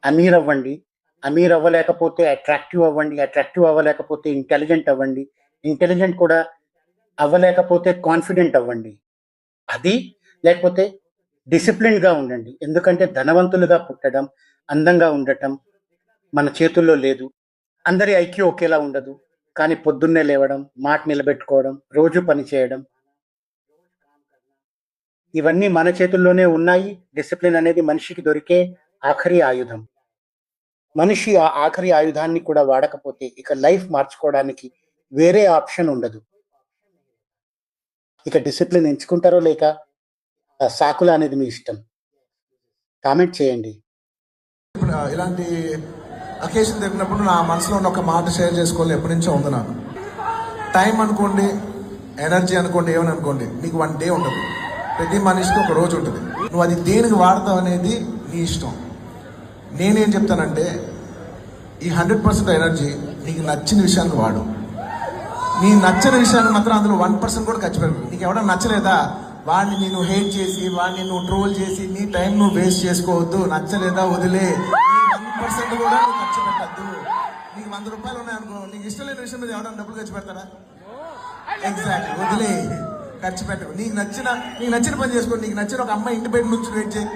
అమీర్ అవ్వండి. అమీర్ అవ్వలేకపోతే అట్రాక్టివ్ అవ్వండి. Attractive అవ్వలేకపోతే intelligent అవ్వండి. ఇంటెలిజెంట్ కూడా అవ్వలేకపోతే కాన్ఫిడెంట్ అవ్వండి. అది లేకపోతే డిసిప్లిన్‌గా ఉండండి. ఎందుకంటే ధనవంతులుగా పుట్టడం, అందంగా ఉండటం మన చేతుల్లో లేదు. అందరి ఐక్యూ ఒకేలా ఉండదు. కానీ పొద్దున్నే లేవడం, మాట నిలబెట్టుకోవడం, రోజు పని చేయడం ఇవన్నీ మన చేతుల్లోనే ఉన్నాయి. డిసిప్లిన్ అనేది మనిషికి దొరికే ఆఖరి ఆయుధం. మనిషి ఆ ఆఖరి ఆయుధాన్ని కూడా వాడకపోతే ఇక లైఫ్ మార్చుకోవడానికి వేరే ఆప్షన్ ఉండదు. ఇక డిసిప్లిన్ ఎంచుకుంటారో లేక సాకులా అనేది మీ ఇష్టం. కామెంట్ చేయండి. ఇప్పుడు ఇలాంటి అకేషన్ జరిగినప్పుడు నా మనసులో ఉన్న ఒక మాట షేర్ చేసుకోవాలి ఎప్పటి నుంచో ఉంది నాకు. టైం అనుకోండి, ఎనర్జీ అనుకోండి, ఏమని అనుకోండి, నీకు 1 డే ఉండదు. ప్రతి మనిషికి ఒక రోజు ఉంటుంది. నువ్వు అది దేనికి వాడతావు అనేది నీ ఇష్టం. నేనేం చెప్తానంటే ఈ 100% ఎనర్జీ నీకు నచ్చిన విషయాన్ని వాడు. నీ నచ్చని విషయాన్ని మాత్రం అందులో 1% కూడా ఖర్చు పెట్టు. నీకు ఎవడన్నా నచ్చలేదా, వాడిని నేను హేట్ చేసి, వాడిని నువ్వు ట్రోల్ చేసి నీ టైం నువ్వు వేస్ట్ చేసుకోవద్దు. నచ్చలేదా వదిలే. 1% కూడా నువ్వు ఖర్చు పెట్టద్దు. నీకు 100 రూపాయలు ఉన్నాయనుకో, నీకు ఇష్టం లేని విషయం మీద ఎవడన్నా డబ్బులు ఖర్చు పెడతారా? ఎగ్జాక్ట్లీ, వదిలే, ఖర్చు పెట్టకు. నీకు నచ్చిన పని చేసుకో. నీకు నచ్చిన ఒక అమ్మాయి ఇంటి బయట నుంచి వెయిట్ చేయి.